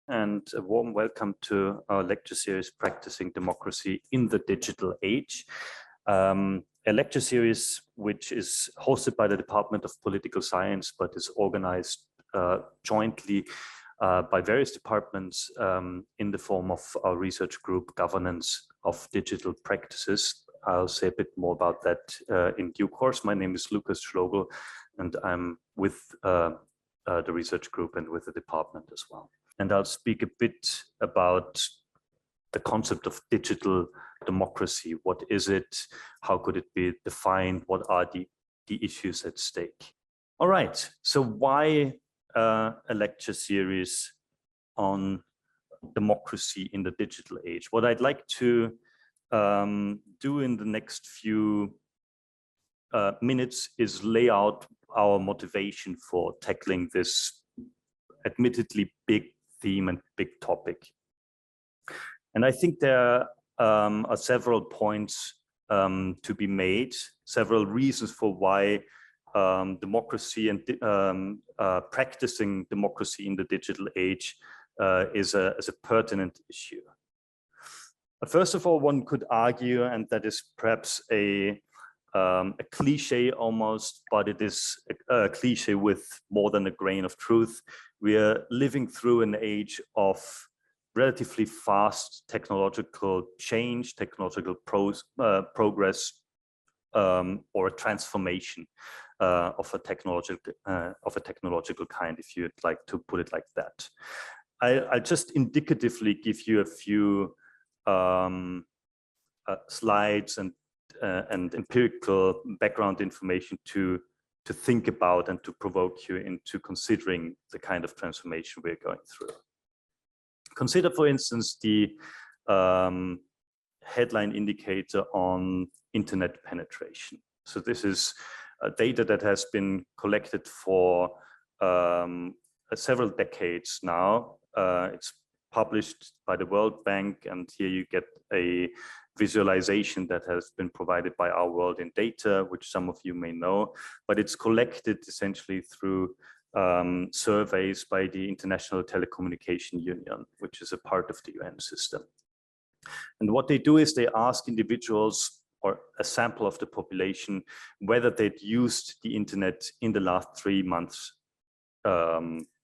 and a warm welcome to our lecture series, Practicing Democracy in the Digital Age. A lecture series which is hosted by the Department of Political Science, but is organized jointly by various departments in the form of our research group, Governance of Digital Practices. I'll say a bit more about that in due course. My name is Lukas Schlogl, and I'm with the research group and with the department as well. And I'll speak a bit about the concept of digital democracy. What is it? How could it be defined? What are the issues at stake? All right, so why a lecture series on democracy in the digital age? What I'd like to do in the next few minutes is lay out our motivation for tackling this admittedly big theme and big topic. And I think there are several points to be made, several reasons for why democracy and practicing democracy in the digital age is a pertinent issue. But first of all, one could argue, and that is perhaps a cliche almost, but it is a cliche with more than a grain of truth. We are living through an age of relatively fast technological change, technological progress, or a transformation of a technological kind, if you'd like to put it like that. I'll just indicatively give you a few slides and empirical background information to think about and to provoke you into considering the kind of transformation we're going through. Consider, for instance, the headline indicator on internet penetration. So this is data that has been collected for several decades now. It's published by the World Bank, and here you get a visualization that has been provided by Our World in Data, which some of you may know, but it's collected essentially through surveys by the International Telecommunication Union, which is a part of the UN system. And what they do is they ask individuals or a sample of the population whether they'd used the internet in the last 3 months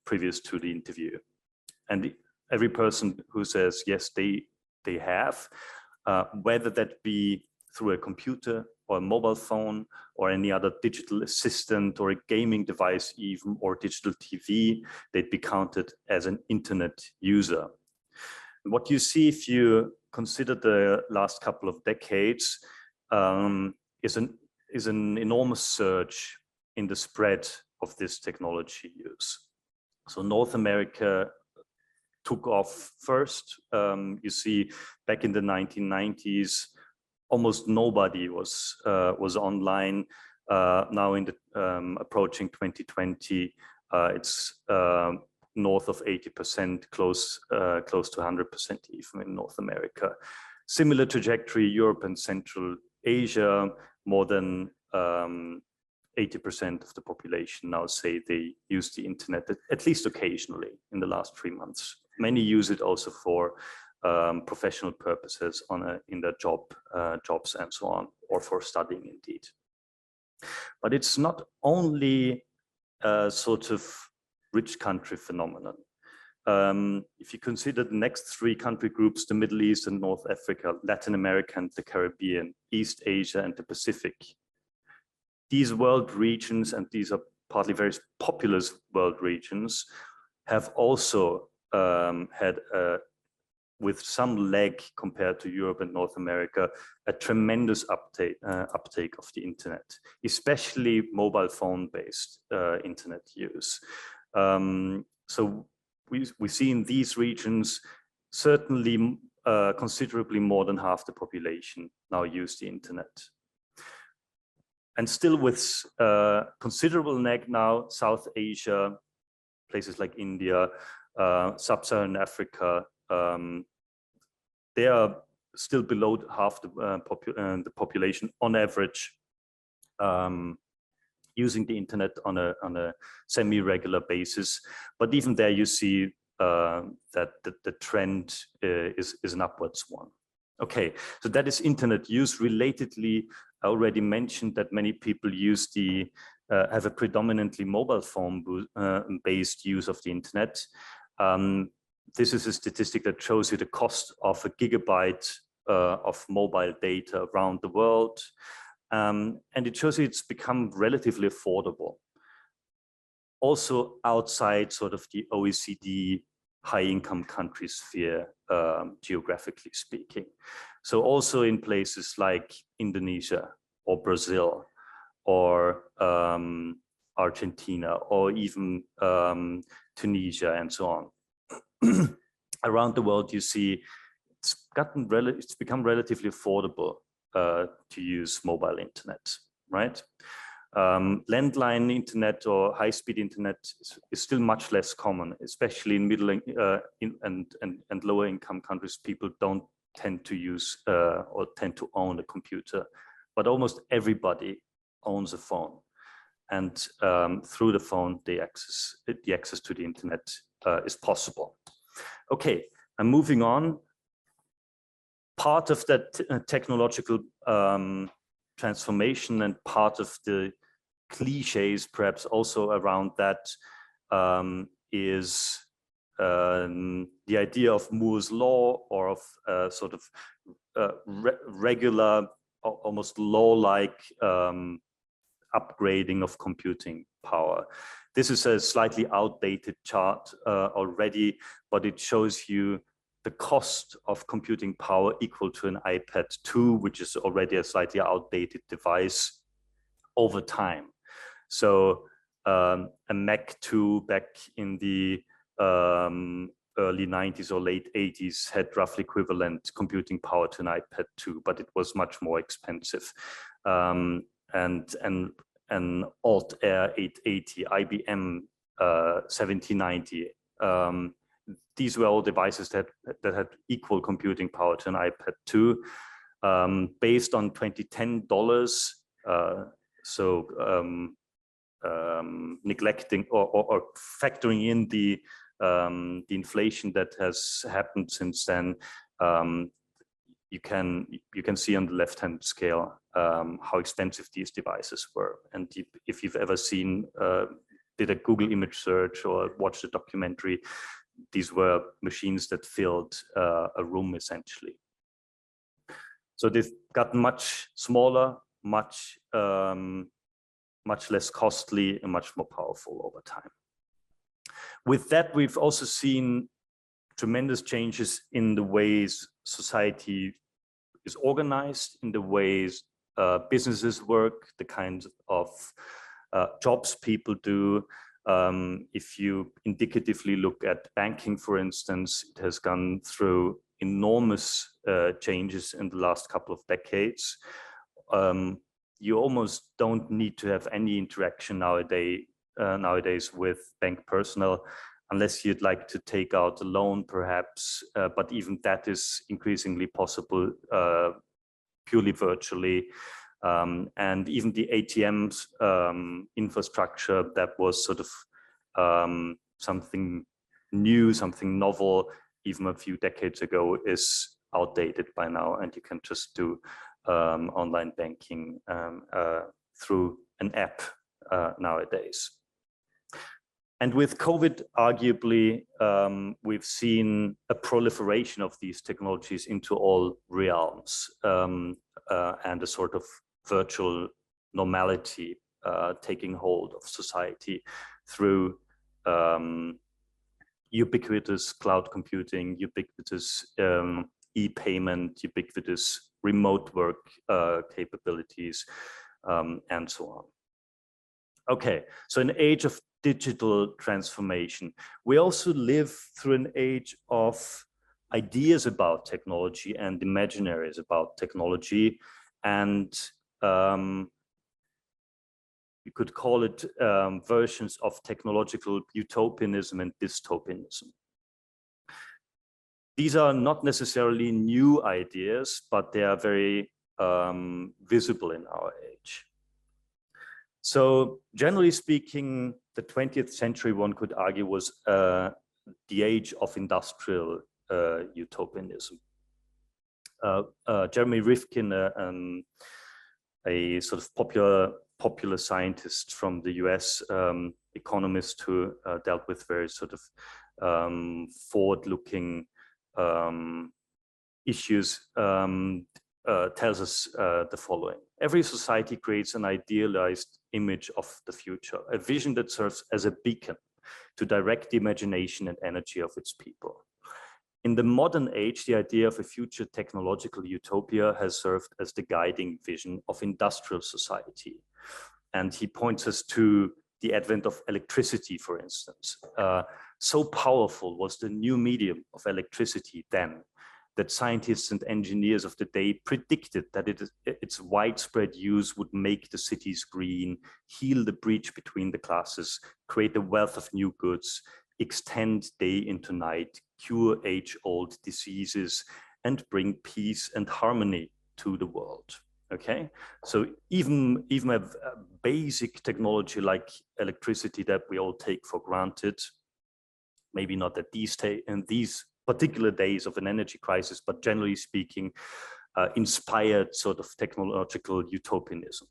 previous to the interview. And every person who says yes, they have, whether that be through a computer or a mobile phone or any other digital assistant or a gaming device even, or digital TV, they'd be counted as an internet user. What you see if you consider the last couple of decades is an enormous surge in the spread of this technology use. So North America took off first. You see, back in the 1990s, almost nobody was online. Now in the approaching 2020, it's north of 80%, close to 100% even in North America. Similar trajectory, Europe and Central Asia, more than 80% of the population now say they use the internet at least occasionally in the last 3 months. Many use it also for professional purposes in their jobs and so on, or for studying indeed. But it's not only a sort of rich country phenomenon. If you consider the next 3 country groups, the Middle East and North Africa, Latin America and the Caribbean, East Asia and the Pacific, these world regions, and these are partly very populous world regions, have also had, with some lag compared to Europe and North America, a tremendous uptake of the internet, especially mobile phone-based internet use. So we see in these regions certainly considerably more than half the population now use the internet. And still with considerable lag now, South Asia, places like India, Sub-Saharan Africa, they are still below half the population on average, using the internet on a semi-regular basis. But even there you see that the trend is an upwards one. Okay, so that is internet use. Relatedly, I already mentioned that many people use have a predominantly mobile phone based use of the internet. This is a statistic that shows you the cost of a gigabyte of mobile data around the world. And it shows you it's become relatively affordable. Also outside sort of the OECD high-income country sphere, geographically speaking. So also in places like Indonesia or Brazil or Argentina or even Tunisia and so on. Around the world, you see it's become relatively affordable to use mobile internet, right? Landline internet or high-speed internet is still much less common, especially in middle and lower income countries. People don't tend to use or tend to own a computer, but almost everybody owns a phone, and through the phone, the access to the internet is possible. Okay, I'm moving on. Part of that technological transformation and part of the cliches perhaps also around that is the idea of Moore's law, or of sort of regular, almost law-like upgrading of computing power. This is a slightly outdated chart already, but it shows you the cost of computing power equal to an iPad 2, which is already a slightly outdated device, over time. So a Mac 2 back in the early 90s or late 80s had roughly equivalent computing power to an iPad 2, but it was much more expensive. And an Altair 880, IBM 7090, these were all devices that had equal computing power to an iPad 2, based on 2010 dollars. Neglecting or factoring in the inflation that has happened since then, you can see on the left-hand scale how expensive these devices were. And if you've ever seen, did a Google image search or watched a documentary, these were machines that filled a room essentially. So they've gotten much smaller, much less costly, and much more powerful over time. With that, we've also seen tremendous changes in the ways society is organized, in the ways businesses work, the kinds of jobs people do. If you indicatively look at banking, for instance, it has gone through enormous changes in the last couple of decades. You almost don't need to have any interaction nowadays with bank personnel, unless you'd like to take out a loan, perhaps. But even that is increasingly possible purely virtually. And even the ATMs infrastructure that was sort of something new, something novel, even a few decades ago, is outdated by now, and you can just do online banking through an app nowadays. And with COVID, arguably, we've seen a proliferation of these technologies into all realms, and a sort of virtual normality taking hold of society through ubiquitous cloud computing, ubiquitous e-payment, ubiquitous remote work capabilities, and so on. Okay, so an age of digital transformation. We also live through an age of ideas about technology and imaginaries about technology, and you could call it versions of technological utopianism and dystopianism. These are not necessarily new ideas, but they are very visible in our age. So generally speaking, the 20th century, one could argue, was a the age of industrial utopianism. Jeremy Rifkin, a sort of popular scientist from the US, economist who dealt with very sort of forward-looking issues, tells us the following. Every society creates an idealized image of the future, a vision that serves as a beacon to direct the imagination and energy of its people. In the modern age, the idea of a future technological utopia has served as the guiding vision of industrial society. And he points us to the advent of electricity, for instance. So powerful was the new medium of electricity then that scientists and engineers of the day predicted that its widespread use would make the cities green, heal the breach between the classes, create a wealth of new goods, extend day into night, cure age-old diseases, and bring peace and harmony to the world. Okay, so even a basic technology like electricity that we all take for granted, maybe not at these particular days of an energy crisis, but generally speaking, inspired sort of technological utopianism.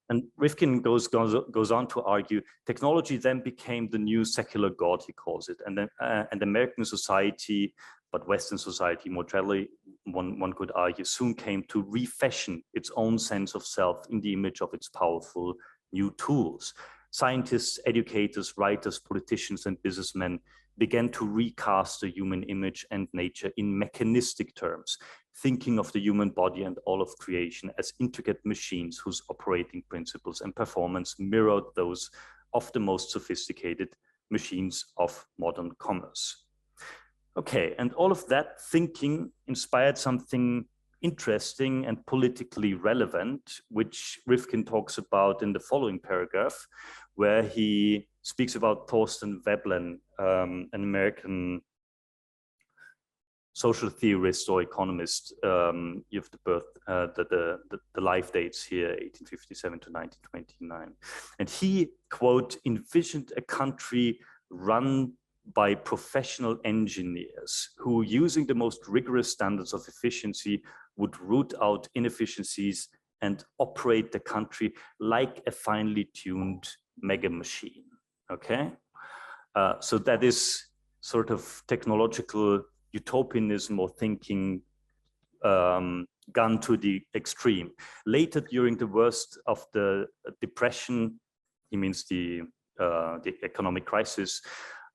And Rifkin goes on to argue, technology then became the new secular god, he calls it, and then and American society, but Western society more generally, one could argue, soon came to refashion its own sense of self in the image of its powerful new tools. Scientists, educators, writers, politicians, and businessmen began to recast the human image and nature in mechanistic terms, thinking of the human body and all of creation as intricate machines whose operating principles and performance mirrored those of the most sophisticated machines of modern commerce. Okay, and all of that thinking inspired something interesting and politically relevant, which Rifkin talks about in the following paragraph, where he speaks about Thorstein Veblen, an American social theorist or economist. You have the birth, the life dates here, 1857 to 1929. And he, quote, envisioned a country run by professional engineers who, using the most rigorous standards of efficiency, would root out inefficiencies and operate the country like a finely tuned mega machine. Okay, so that is sort of technological utopianism or thinking gone to the extreme. Later, during the worst of the Depression, he means the economic crisis,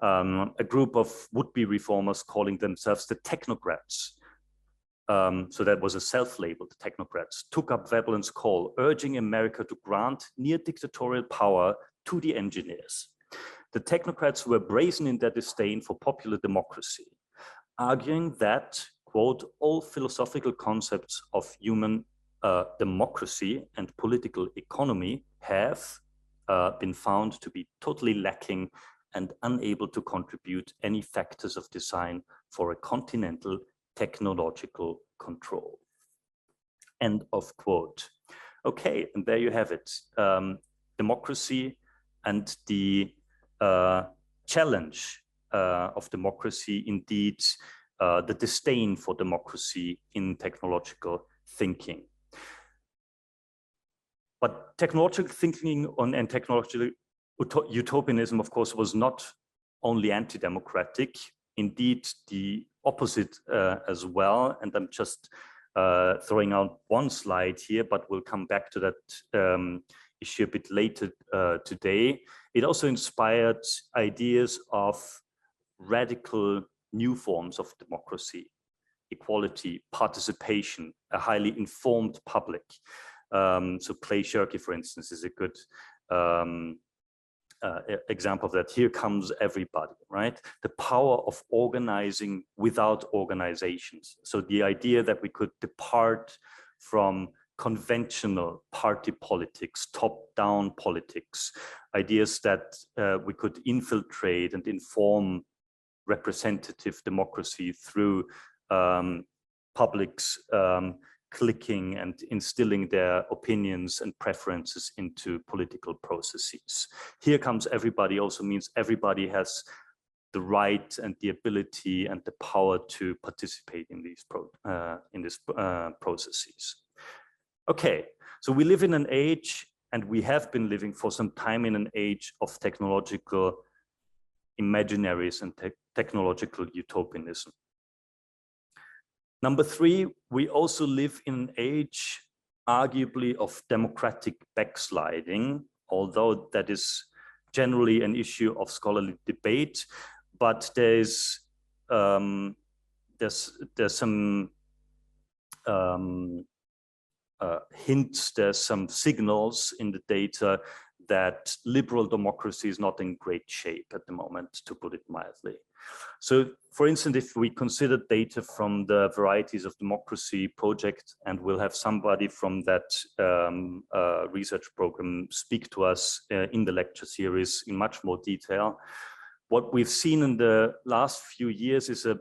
a group of would-be reformers calling themselves the technocrats, so that was a self-labeled technocrats, took up Veblen's call, urging America to grant near dictatorial power to the engineers. The technocrats were brazen in their disdain for popular democracy, arguing that, quote, all philosophical concepts of human democracy and political economy have been found to be totally lacking and unable to contribute any factors of design for a continental technological control. End of quote. Okay, and there you have it. Democracy and the challenge of democracy, indeed, the disdain for democracy in technological thinking. But technological thinking and technological utopianism, of course, was not only anti-democratic, indeed the opposite as well. And I'm just throwing out one slide here, but we'll come back to that issue a bit later today. It also inspired ideas of radical new forms of democracy, equality, participation, a highly informed public. So Clay Shirky, for instance, is a good example of that. Here comes everybody, right? The power of organizing without organizations. So the idea that we could depart from conventional party politics, top-down politics, ideas that we could infiltrate and inform representative democracy through publics clicking and instilling their opinions and preferences into political processes. Here comes everybody also means everybody has the right and the ability and the power to participate in these processes. Okay, so we live in an age, and we have been living for some time in an age of technological imaginaries and technological utopianism. Number three, we also live in an age arguably of democratic backsliding, although that is generally an issue of scholarly debate, but there's some hints, there's some signals in the data that liberal democracy is not in great shape at the moment, to put it mildly. So, for instance, if we consider data from the Varieties of Democracy project, and we'll have somebody from that research program speak to us in the lecture series in much more detail, what we've seen in the last few years is a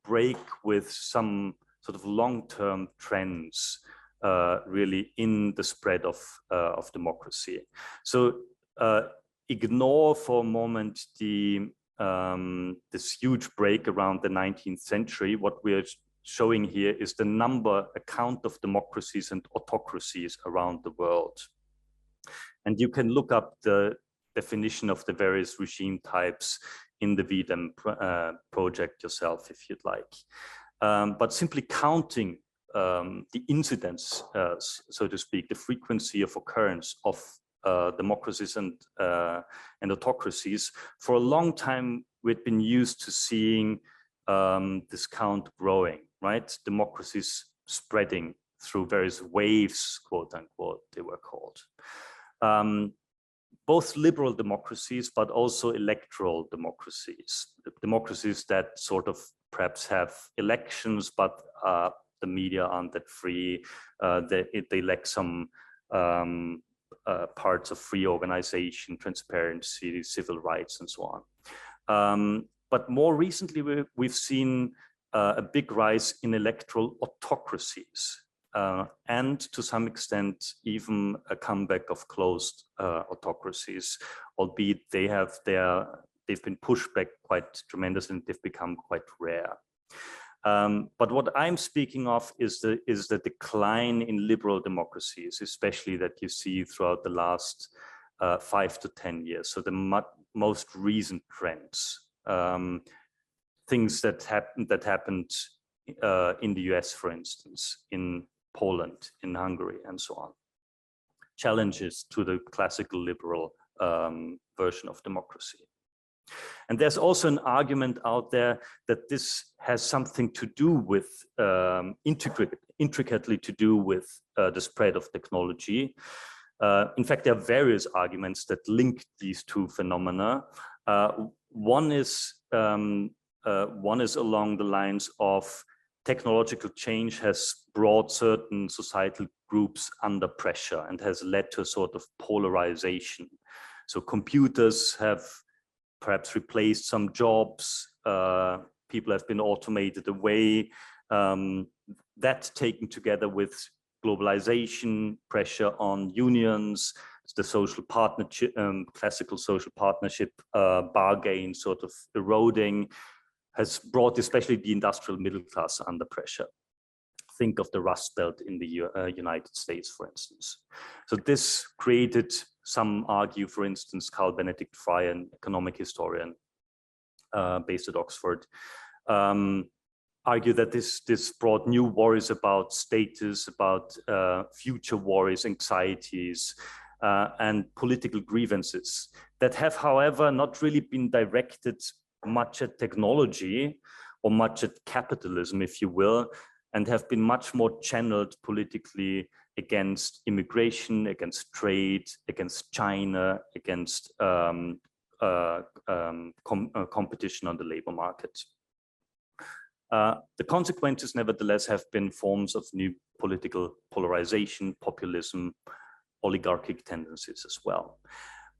break with some sort of long-term trends really in the spread of democracy. So ignore for a moment this huge break around the 19th century. What we're showing here is the account of democracies and autocracies around the world. And you can look up the definition of the various regime types in the VDEM project yourself if you'd like. But simply counting the incidence, so to speak, the frequency of occurrence of democracies and autocracies, for a long time we've been used to seeing this count growing, right? Democracies spreading through various waves, quote unquote, they were called. Both liberal democracies, but also electoral democracies, democracies that sort of perhaps have elections, but the media aren't that free. They lack some parts of free organization, transparency, civil rights, and so on. But more recently, we've seen a big rise in electoral autocracies, and to some extent, even a comeback of closed autocracies, albeit they've been pushed back quite tremendously and they've become quite rare. But what I'm speaking of is the decline in liberal democracies, especially that you see throughout the last 5 to 10 years. So the most recent trends, things that happened in the US, for instance, in Poland, in Hungary, and so on. Challenges to the classical liberal version of democracy. And there's also an argument out there that this has something to do with, intricately to do with the spread of technology. In fact, there are various arguments that link these two phenomena. One is along the lines of technological change has brought certain societal groups under pressure and has led to a sort of polarization. So computers have perhaps replaced some jobs, people have been automated away. That taken together with globalization, pressure on unions, the social partnership, classical social partnership bargain sort of eroding, has brought especially the industrial middle class under pressure. Think of the Rust Belt in the United States, for instance. So this created, some argue, for instance, Carl Benedict Frey, an economic historian based at Oxford, argue that this brought new worries about status, about future worries, anxieties, and political grievances that have, however, not really been directed much at technology or much at capitalism, if you will, and have been much more channeled politically against immigration, against trade, against China, against competition on the labor market. The consequences, nevertheless, have been forms of new political polarization, populism, oligarchic tendencies as well.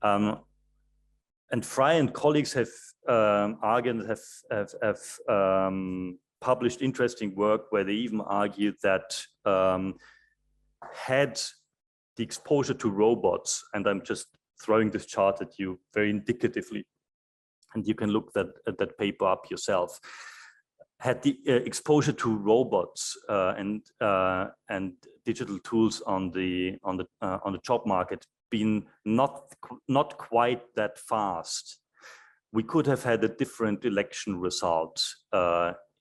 And Frey and colleagues have argued, have published interesting work where they even argued that had the exposure to robots, and I'm just throwing this chart at you very indicatively and you can look at that paper up yourself, had the exposure to robots and digital tools on the job market been not quite that fast, we could have had a different election result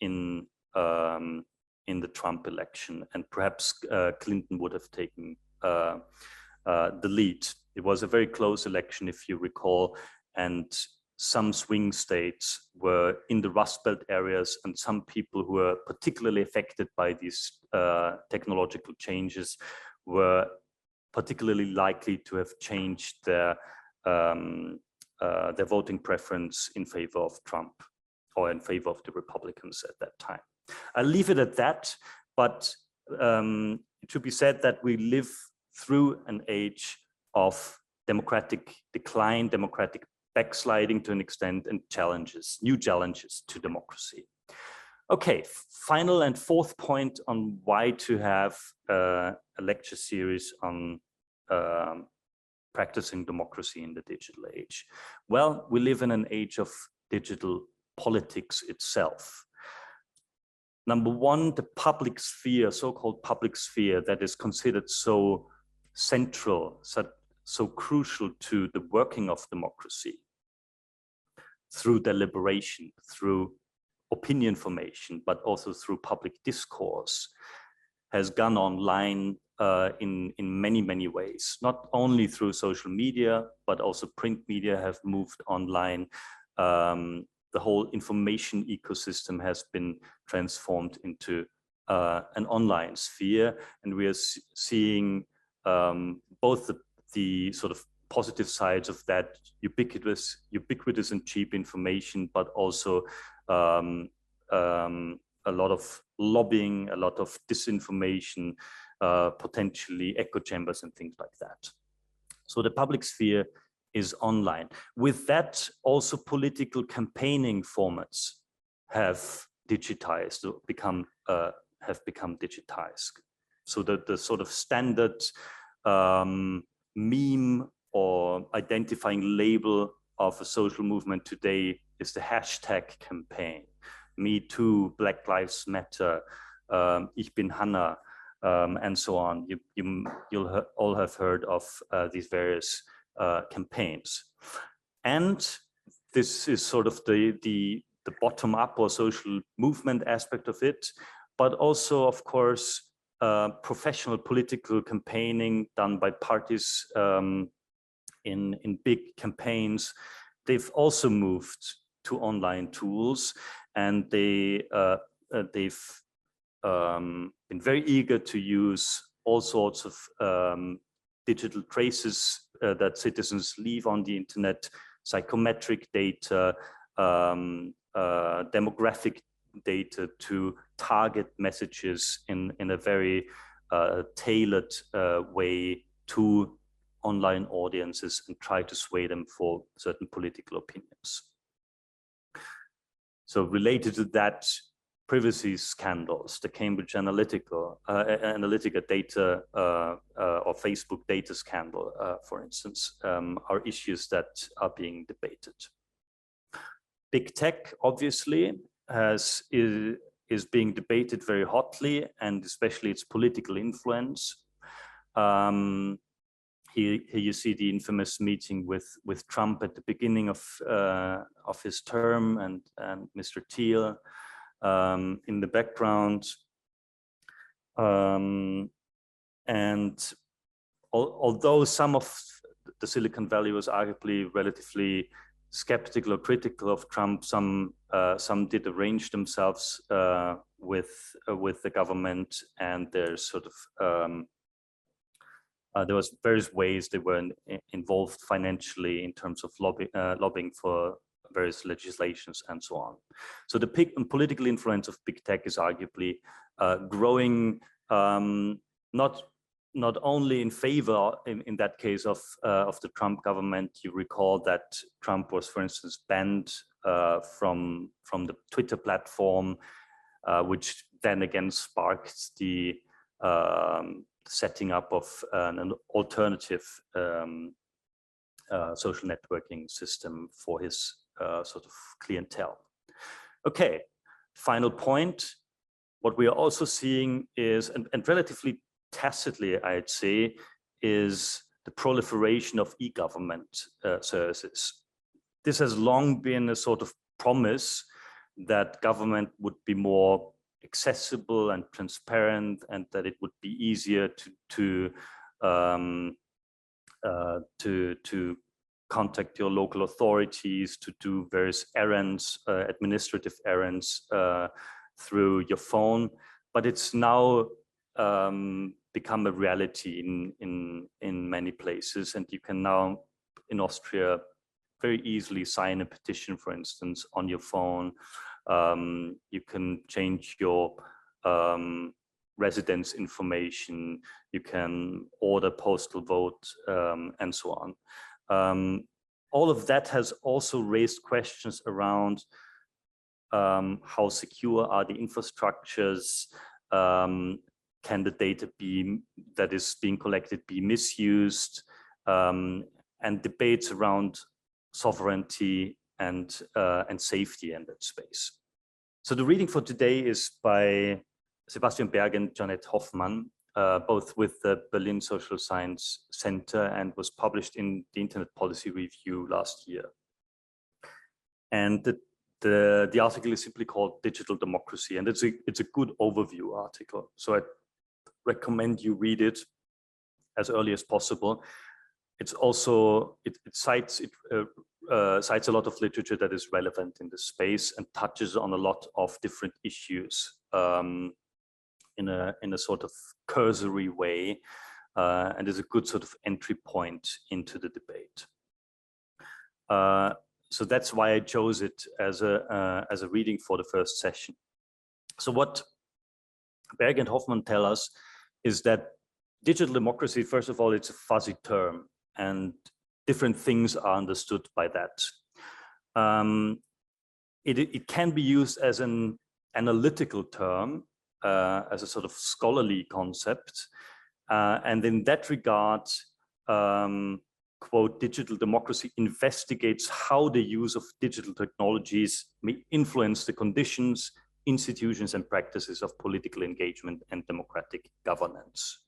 in the Trump election, and perhaps Clinton would have taken the lead. It was a very close election, if you recall, and some swing states were in the Rust Belt areas, and some people who were particularly affected by these technological changes were particularly likely to have changed their voting preference in favor of Trump or in favor of the Republicans at that time. I'll leave it at that, but it should be said that we live through an age of democratic decline, democratic backsliding to an extent, and challenges, new challenges to democracy. Okay, final and fourth point on why to have a lecture series on practicing democracy in the digital age. Well, we live in an age of digital politics itself. Number one, the public sphere, so-called public sphere, that is considered so central, so crucial to the working of democracy, through deliberation, through opinion formation, but also through public discourse, has gone online in many, many ways. Not only through social media, but also print media have moved online. The whole information ecosystem has been transformed into an online sphere, and we are seeing both the sort of positive sides of that ubiquitous and cheap information, but also a lot of lobbying, a lot of disinformation, potentially echo chambers and things like that. So the public sphere is online. With that, also political campaigning formats have digitized, have become digitized. So that the sort of standard meme or identifying label of a social movement today is the hashtag campaign. Me Too, Black Lives Matter, Ich bin Hannah, and so on. You'll all have heard of these various campaigns. And this is sort of the bottom-up or social movement aspect of it, but also, of course, professional political campaigning done by parties in big campaigns. They've also moved to online tools, and they've been very eager to use all sorts of digital traces that citizens leave on the internet, psychometric data, demographic data, to target messages in a very tailored way to online audiences and try to sway them for certain political opinions. So related to that, privacy scandals, the Cambridge Analytica data or Facebook data scandal, for instance, are issues that are being debated. Big tech, obviously, is being debated very hotly, and especially its political influence. Here you see the infamous meeting with Trump at the beginning of his term, and Mr. Thiel in the background. And although some of the Silicon Valley was arguably relatively skeptical or critical of Trump, some did arrange themselves with the government, and there's sort of there was various ways they were involved financially in terms of lobbying for various legislations and so on. So the political influence of big tech is arguably growing, not only in favor, in that case, of the Trump government. You recall that Trump was, for instance, banned from the Twitter platform, which then again sparked the setting up of an alternative social networking system for his sort of clientele. Okay, final point. What we are also seeing is, and relatively tacitly, I'd say, is the proliferation of e-government services. This has long been a sort of promise that government would be more accessible and transparent, and that it would be easier to contact your local authorities, to do various errands, administrative errands through your phone. But it's now become a reality in many places, and you can now in Austria very easily sign a petition, for instance, on your phone. You can change your residence information, you can order postal vote, and so on. All of that has also raised questions around how secure are the infrastructures, can the data that is being collected be misused, and debates around sovereignty and safety in that space. So the reading for today is by Sebastian Berg and Jeanette Hoffmann, both with the Berlin Social Science Center, and was published in the Internet Policy Review last year. And the article is simply called Digital Democracy, and it's a good overview article. So I recommend you read it as early as possible. It's also, it cites a lot of literature that is relevant in this space and touches on a lot of different issues in a sort of cursory way, and is a good sort of entry point into the debate. So that's why I chose it as a reading for the first session. So what Berg and Hoffmann tell us is that digital democracy, first of all, it's a fuzzy term, and different things are understood by that. It can be used as an analytical term, as a sort of scholarly concept. And in that regard, quote, digital democracy investigates how the use of digital technologies may influence the conditions, institutions, and practices of political engagement and democratic governance.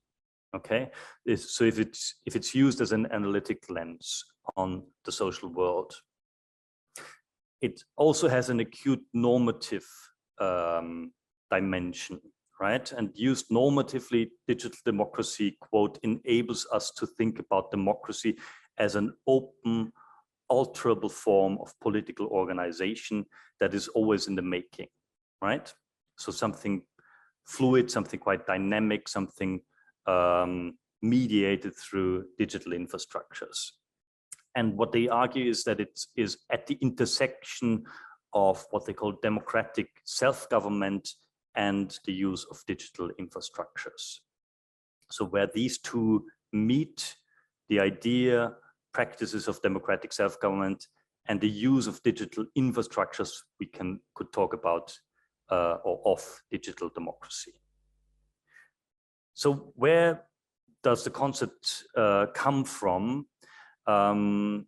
Okay, so if it's used as an analytic lens on the social world, it also has an acute normative dimension, right? And used normatively, digital democracy, quote, enables us to think about democracy as an open, alterable form of political organization that is always in the making, right? So something fluid, something quite dynamic, something mediated through digital infrastructures. And what they argue is that it is at the intersection of what they call democratic self-government and the use of digital infrastructures. So where these two meet, the idea, practices of democratic self-government and the use of digital infrastructures, we could talk about or of digital democracy. So where does the concept come from? Where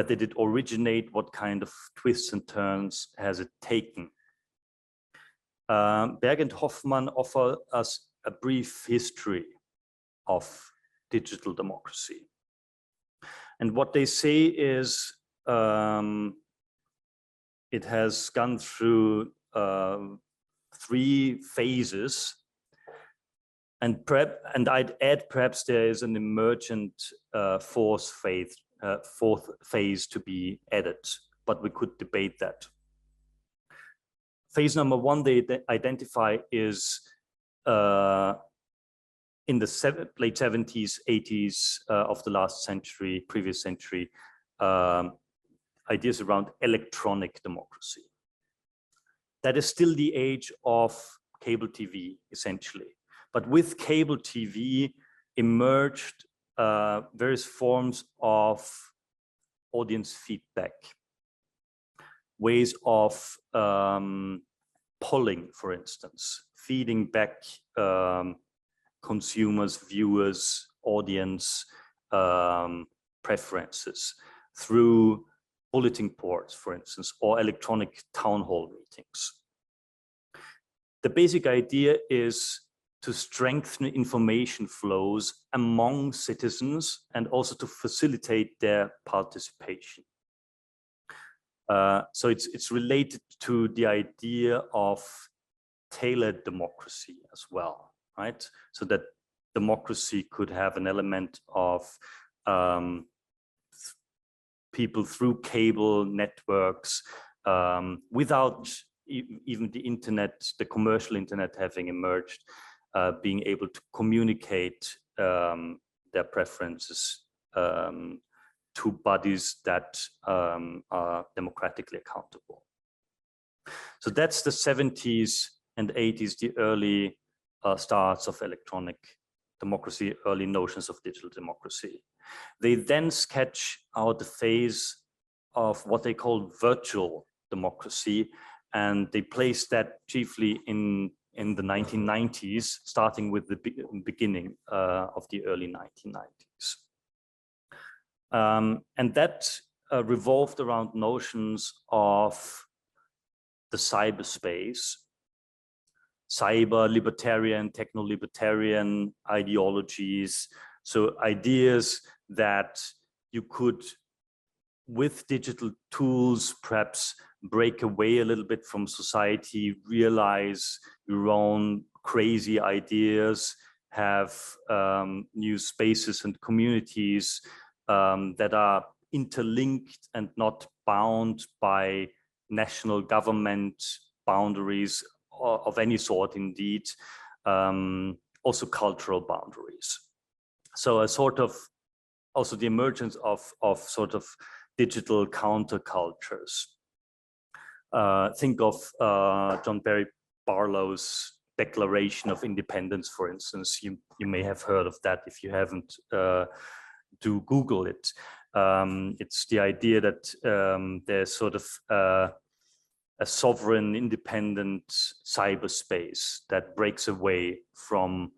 did it originate? What kind of twists and turns has it taken? Berg and Hoffmann offer us a brief history of digital democracy. And what they say is it has gone through 3 phases. And I'd add perhaps there is an emergent fourth phase to be added, but we could debate that. Phase number 1 they identify is in the late 70s, 80s of the last century, previous century, ideas around electronic democracy. That is still the age of cable TV, essentially. But with cable TV emerged various forms of audience feedback, ways of polling, for instance, feeding back consumers, viewers, audience preferences through bulletin boards, for instance, or electronic town hall meetings. The basic idea is to strengthen information flows among citizens and also to facilitate their participation. So it's related to the idea of tailored democracy as well, right? So that democracy could have an element of people through cable networks without even the internet, the commercial internet having emerged, being able to communicate their preferences to bodies that are democratically accountable. So that's the 70s and 80s, the early starts of electronic democracy, early notions of digital democracy. They then sketch out the phase of what they call virtual democracy, and they place that chiefly in the 1990s, starting with the beginning of the early 1990s. And that revolved around notions of the cyberspace, cyber libertarian, techno-libertarian ideologies. So ideas that you could, with digital tools, perhaps break away a little bit from society, realize your own crazy ideas, have new spaces and communities that are interlinked and not bound by national government boundaries of any sort, indeed, also cultural boundaries. So a sort of, also the emergence of sort of digital countercultures. Think of John Barry Barlow's Declaration of Independence, for instance. You may have heard of that. If you haven't, do Google it. It's the idea that there's sort of a sovereign, independent cyberspace that breaks away from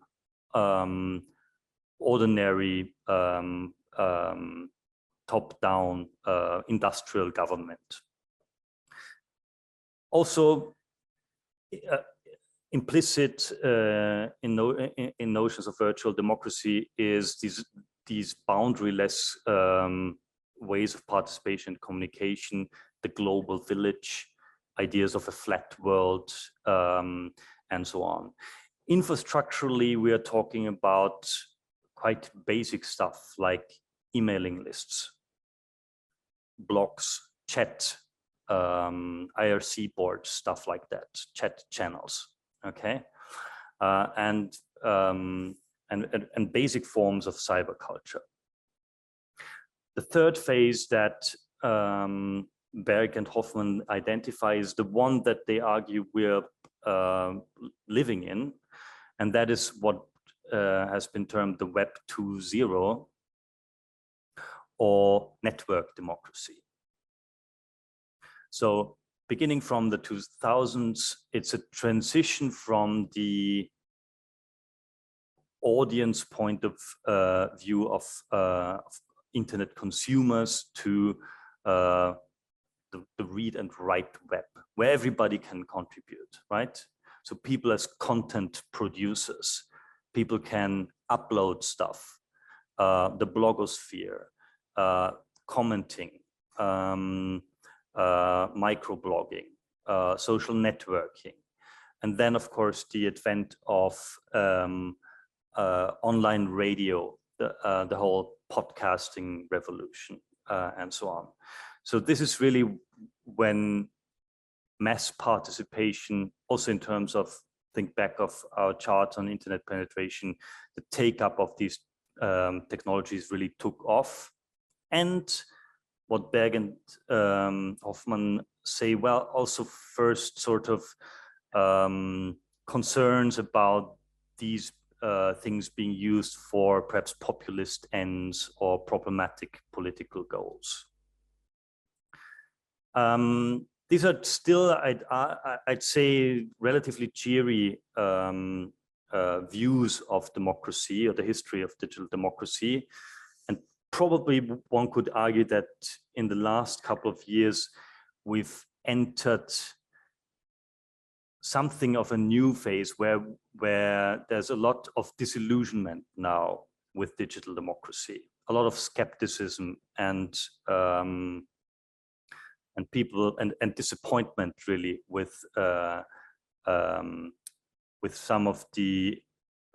ordinary top-down industrial government. Also, implicit in notions of virtual democracy is these boundaryless ways of participation and communication, the global village, ideas of a flat world, and so on. Infrastructurally, we are talking about quite basic stuff like emailing lists, blogs, chat, IRC boards, stuff like that, chat channels, okay? And basic forms of cyber culture. The third phase that Berg and Hoffman identify is the one that they argue we're living in, and that is what has been termed the Web 2.0 or network democracy. So beginning from the 2000s, it's a transition from the audience point of view of internet consumers to the read and write web, where everybody can contribute, right? So people as content producers, people can upload stuff, the blogosphere, commenting, microblogging, social networking, and then of course the advent of online radio, the whole podcasting revolution, and so on. So this is really when mass participation, also in terms of, think back of our chart on internet penetration, the take up of these technologies really took off. And what Berg and Hoffman say, well, also first sort of concerns about these things being used for perhaps populist ends or problematic political goals. These are still, I'd say, relatively cheery views of democracy or the history of digital democracy. And probably one could argue that in the last couple of years, we've entered something of a new phase where there's a lot of disillusionment now with digital democracy, a lot of skepticism and people and disappointment really with some of the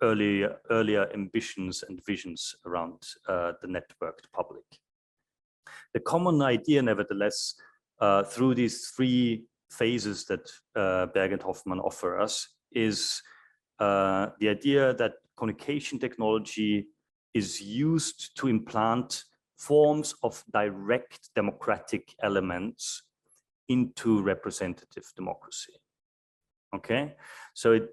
earlier ambitions and visions around the networked public. The common idea, nevertheless, through these three phases that Berg and Hoffman offer us is the idea that communication technology is used to implant forms of direct democratic elements into representative democracy. Okay, so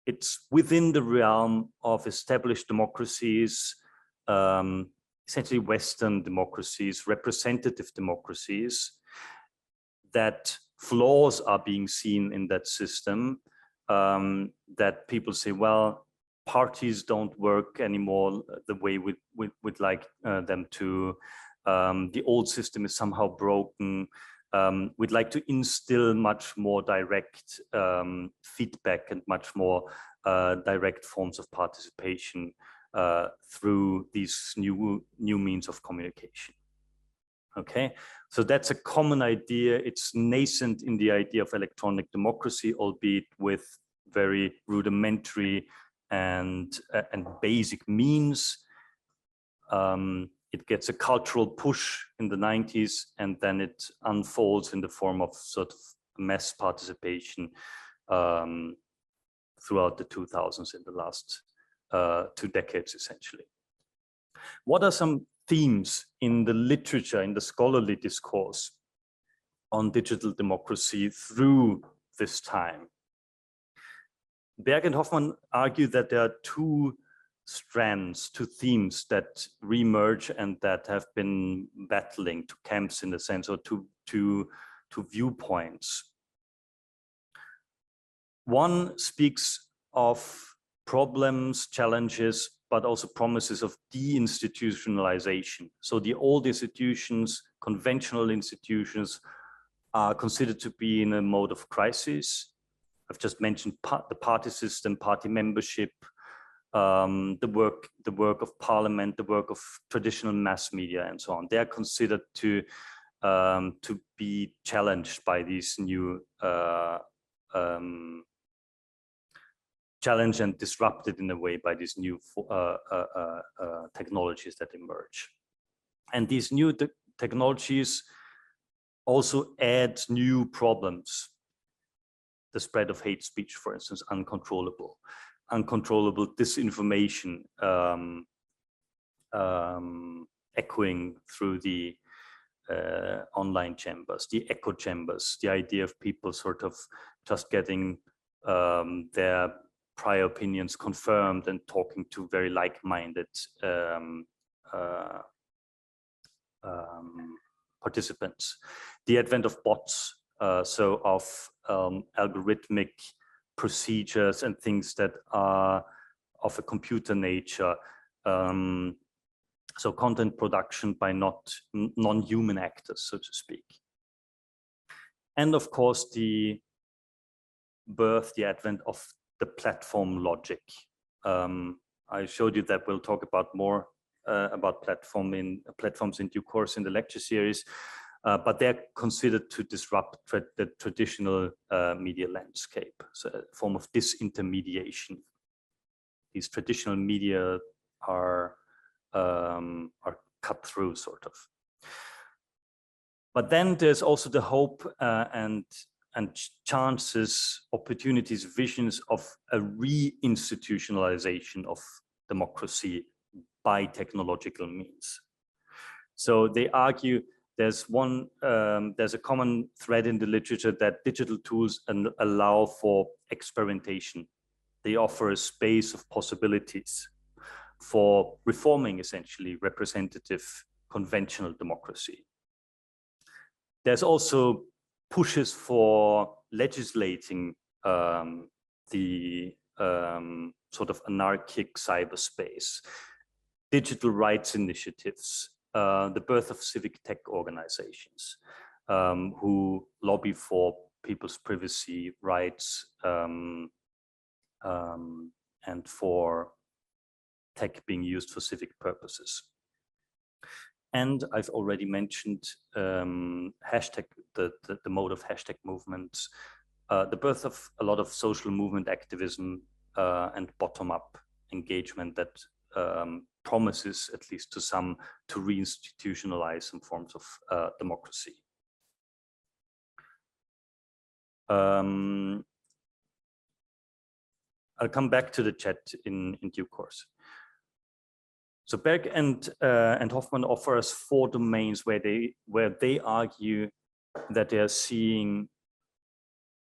it's within the realm of established democracies, essentially Western democracies, representative democracies, that flaws are being seen in that system, that people say, well, parties don't work anymore the way we'd like them to. The old system is somehow broken. We'd like to instill much more direct feedback and much more direct forms of participation through these new means of communication. Okay, so that's a common idea. It's nascent in the idea of electronic democracy, albeit with very rudimentary and basic means. It gets a cultural push in the 90s, and then it unfolds in the form of sort of mass participation throughout the 2000s, in the last 2 decades, essentially. What are some themes in the literature, in the scholarly discourse on digital democracy through this time? Berg and Hoffman argue that there are two strands, two themes that reemerge and that have been battling, two camps in a sense, or two viewpoints. One speaks of problems, challenges, but also promises of deinstitutionalization. So the old institutions, conventional institutions, are considered to be in a mode of crisis. I've just mentioned the party system, party membership, the work of parliament, the work of traditional mass media, and so on. They are considered to be challenged by these new challenged and disrupted in a way by these new technologies that emerge. And these new technologies also add new problems. The spread of hate speech, for instance, uncontrollable disinformation, echoing through the online chambers, the echo chambers, the idea of people sort of just getting their prior opinions confirmed and talking to very like-minded participants. The advent of bots, so of algorithmic procedures and things that are of a computer nature. So content production by non-human actors, so to speak. And of course, the advent of the platform logic. I showed you that we'll talk about more about platforms in due course in the lecture series, but they're considered to disrupt the traditional media landscape, so a form of disintermediation. These traditional media are cut through, sort of. But then there's also the hope and chances, opportunities, visions of a re-institutionalization of democracy by technological means. So they argue there's a common thread in the literature that digital tools allow for experimentation. They offer a space of possibilities for reforming, essentially, representative conventional democracy. There's also pushes for legislating the sort of anarchic cyberspace. digital rights initiatives, the birth of civic tech organizations who lobby for people's privacy rights and for tech being used for civic purposes. And I've already mentioned hashtag, the mode of hashtag movements, the birth of a lot of social movement activism and bottom-up engagement that promises, at least to some, to reinstitutionalize some forms of democracy. I'll come back to the chat in due course. So Berg and Hoffman offer us 4 domains where they argue that they are seeing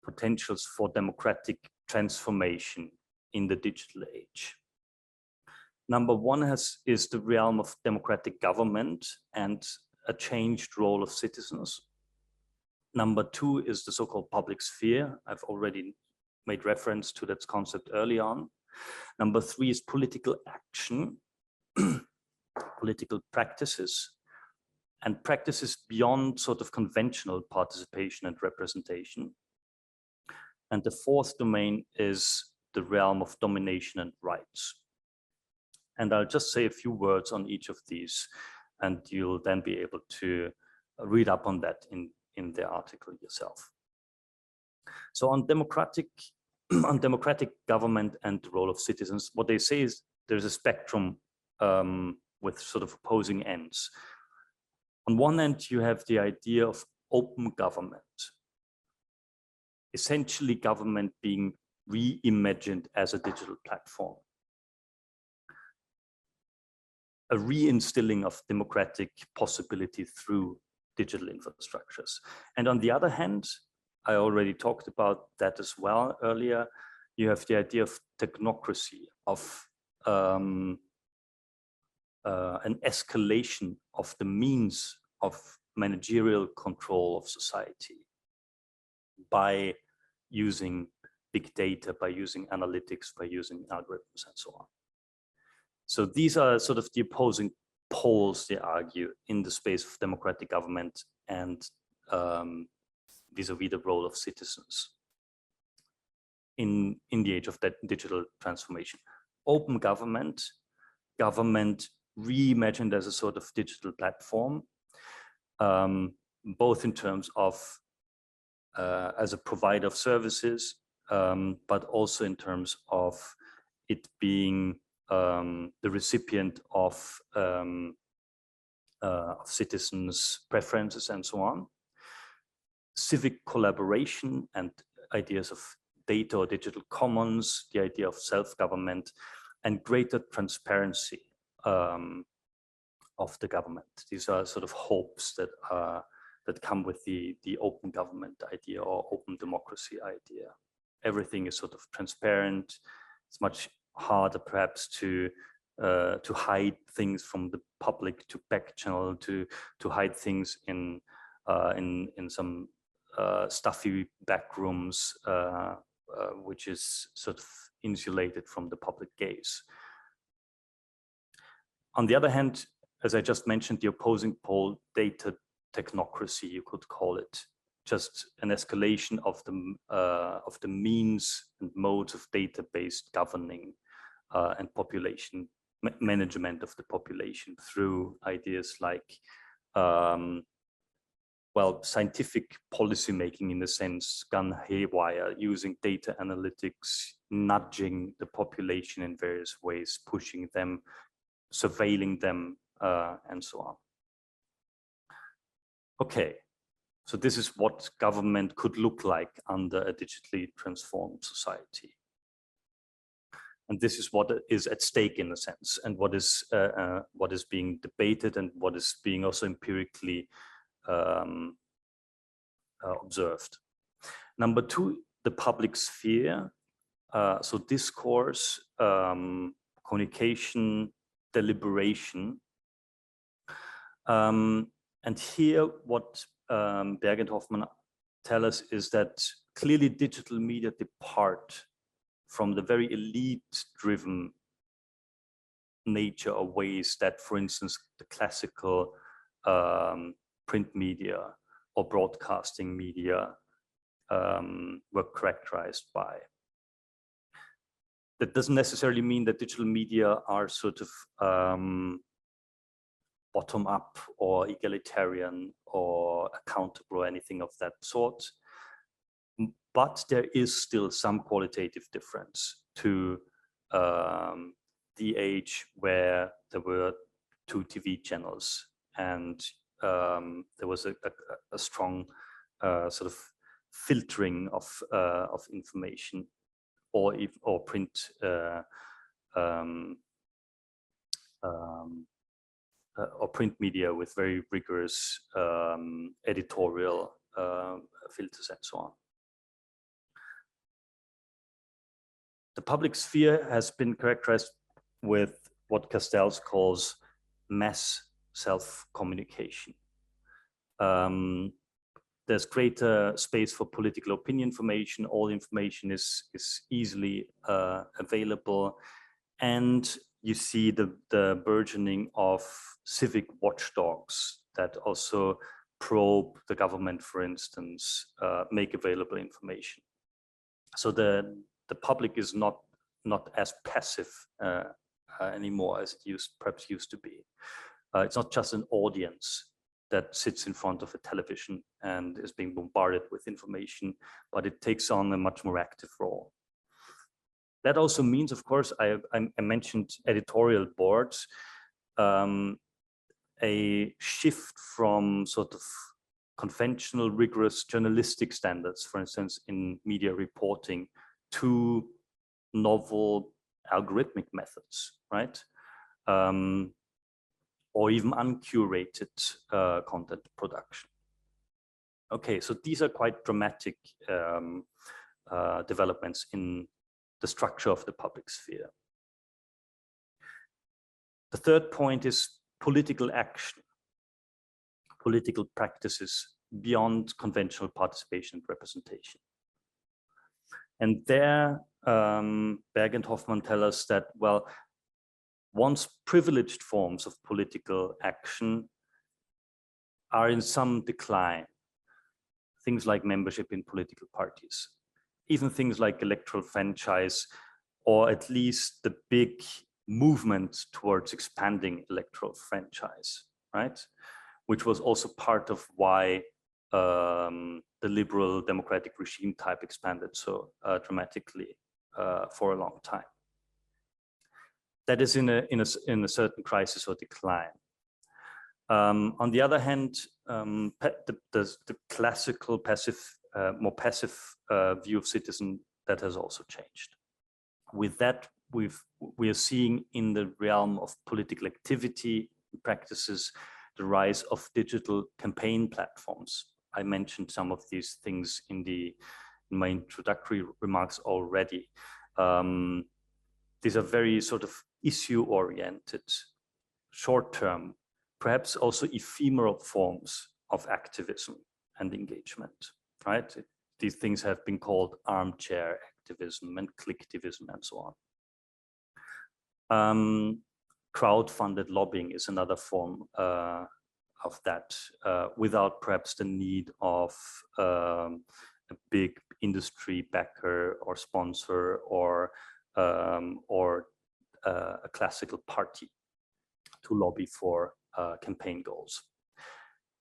potentials for democratic transformation in the digital age. Number 1 is the realm of democratic government and a changed role of citizens. Number 2 is the so-called public sphere. I've already made reference to that concept early on. Number 3 is political action, political practices, and practices beyond sort of conventional participation and representation. And the 4th domain is the realm of domination and rights. And I'll just say a few words on each of these, and you'll then be able to read up on that in the article yourself. So on democratic government and the role of citizens, what they say is there's a spectrum with sort of opposing ends. On one end, you have the idea of open government, essentially government being reimagined as a digital platform, a reinstilling of democratic possibility through digital infrastructures. And on the other hand, I already talked about that as well earlier, you have the idea of technocracy, of an escalation of the means of managerial control of society by using big data, by using analytics, by using algorithms and so on. So these are sort of the opposing poles, they argue, in the space of democratic government and vis-a-vis the role of citizens in the age of that digital transformation. Open government, government reimagined as a sort of digital platform, both in terms of as a provider of services, but also in terms of it being the recipient of citizens' preferences and so on. Civic collaboration and ideas of data or digital commons, the idea of self-government, and greater transparency of the government. These are sort of hopes that come with the open government idea or open democracy idea. Everything is sort of transparent. It's much harder perhaps to hide things from the public, to back channel, to hide things in some stuffy back rooms, which is sort of insulated from the public gaze. On the other hand, as I just mentioned, the opposing pole, data technocracy, you could call it, just an escalation of the means and modes of data-based governing and population management of the population through ideas like well, scientific policy making, in a sense, gone haywire, using data analytics, nudging the population in various ways, pushing them, surveilling them, and so on. Okay, so this is what government could look like under a digitally transformed society. And this is what is at stake, in a sense, and what is being debated and what is being also empirically observed. Number 2, the public sphere. So discourse, communication, deliberation. And here what Berg and Hoffman tell us is that clearly digital media depart from the very elite-driven nature or ways that, for instance, the classical print media or broadcasting media were characterized by. That doesn't necessarily mean that digital media are sort of bottom up or egalitarian or accountable or anything of that sort. But there is still some qualitative difference to the age where there were 2 TV channels and there was a strong sort of filtering of information or print or print media with very rigorous editorial filters and so on. The public sphere has been characterized with what Castells calls mass self-communication. There's greater space for political opinion formation. All information is easily available. And you see the burgeoning of civic watchdogs that also probe the government, for instance, make available information. So the public is not as passive anymore as it perhaps used to be. It's not just an audience that sits in front of a television and is being bombarded with information, but it takes on a much more active role. That also means, of course, I mentioned editorial boards, a shift from sort of conventional, rigorous journalistic standards, for instance, in media reporting, to novel algorithmic methods, right? Or even uncurated content production. Okay, so these are quite dramatic developments in the structure of the public sphere. The third point is political action, political practices beyond conventional participation and representation. And there, Berg and Hoffman tell us that, well, once privileged forms of political action are in some decline, things like membership in political parties, even things like electoral franchise, or at least the big movement towards expanding electoral franchise, right? Which was also part of why the liberal democratic regime type expanded so dramatically for a long time. That is in a certain crisis or decline. On the other hand, the classical passive, more passive view of citizen, that has also changed. With that, we are seeing in the realm of political activity practices the rise of digital campaign platforms. I mentioned some of these things in my introductory remarks already. These are very sort of issue-oriented, short-term, perhaps also ephemeral forms of activism and engagement, right? These things have been called armchair activism and clicktivism and so on. Crowd-funded lobbying is another form of that, without perhaps the need of a big industry backer or sponsor or a classical party to lobby for campaign goals.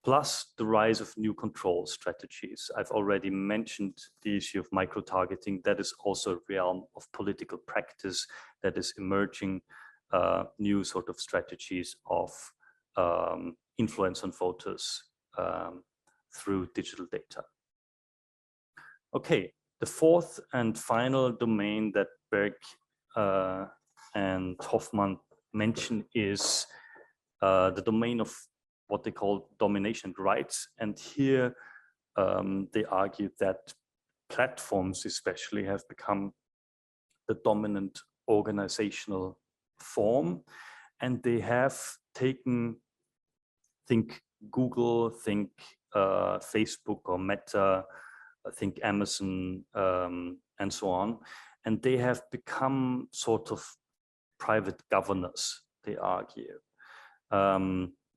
Plus the rise of new control strategies. I've already mentioned the issue of micro-targeting. That is also a realm of political practice that is emerging, new sort of strategies of influence on voters through digital data. Okay, the fourth and final domain that Berg and Hoffman mention is the domain of what they call domination rights. And here they argue that platforms especially have become the dominant organizational form, and they have taken, think Google, think Facebook or Meta, think Amazon, and so on, and they have become sort of private governors they argue.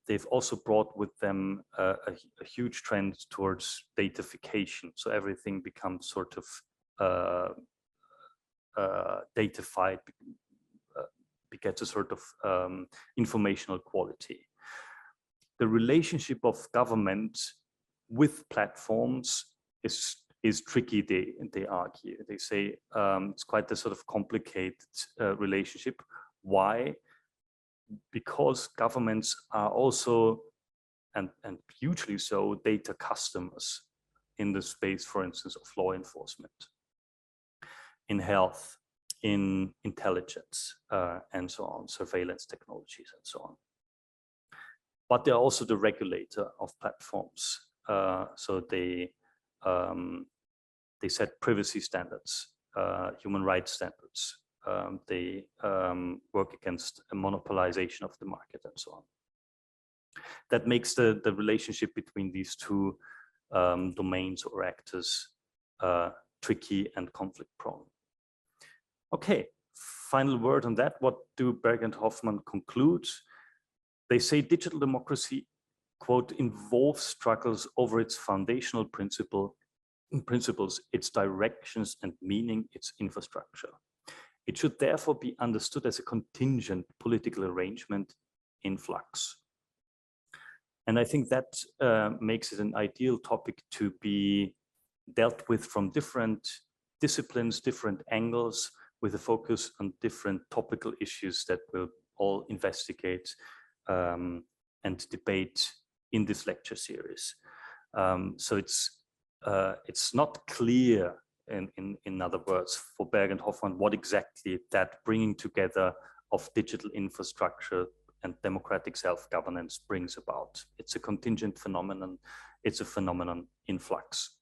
They've also brought with them a huge trend towards datafication. So everything becomes sort of datafied, gets a sort of informational quality. The relationship of government with platforms is tricky, they argue. They say it's quite a sort of complicated relationship. Why? Because governments are also, and hugely so, data customers in the space, for instance, of law enforcement, in health, in intelligence, and so on, surveillance technologies and so on. But they're also the regulator of platforms. So they set privacy standards, human rights standards. They work against a monopolization of the market and so on. That makes the relationship between these two domains or actors tricky and conflict prone. Okay, final word on that. What do Berg and Hoffman conclude? They say digital democracy, quote, involves struggles over its foundational principles, its directions and meaning, its infrastructure. It should therefore be understood as a contingent political arrangement in flux. And I think that makes it an ideal topic to be dealt with from different disciplines, different angles, with a focus on different topical issues that we'll all investigate and debate in this lecture series. So it's not clear, in other words, for Berg and Hoffman, what exactly that bringing together of digital infrastructure and democratic self-governance brings about. It's a contingent phenomenon. It's a phenomenon in flux.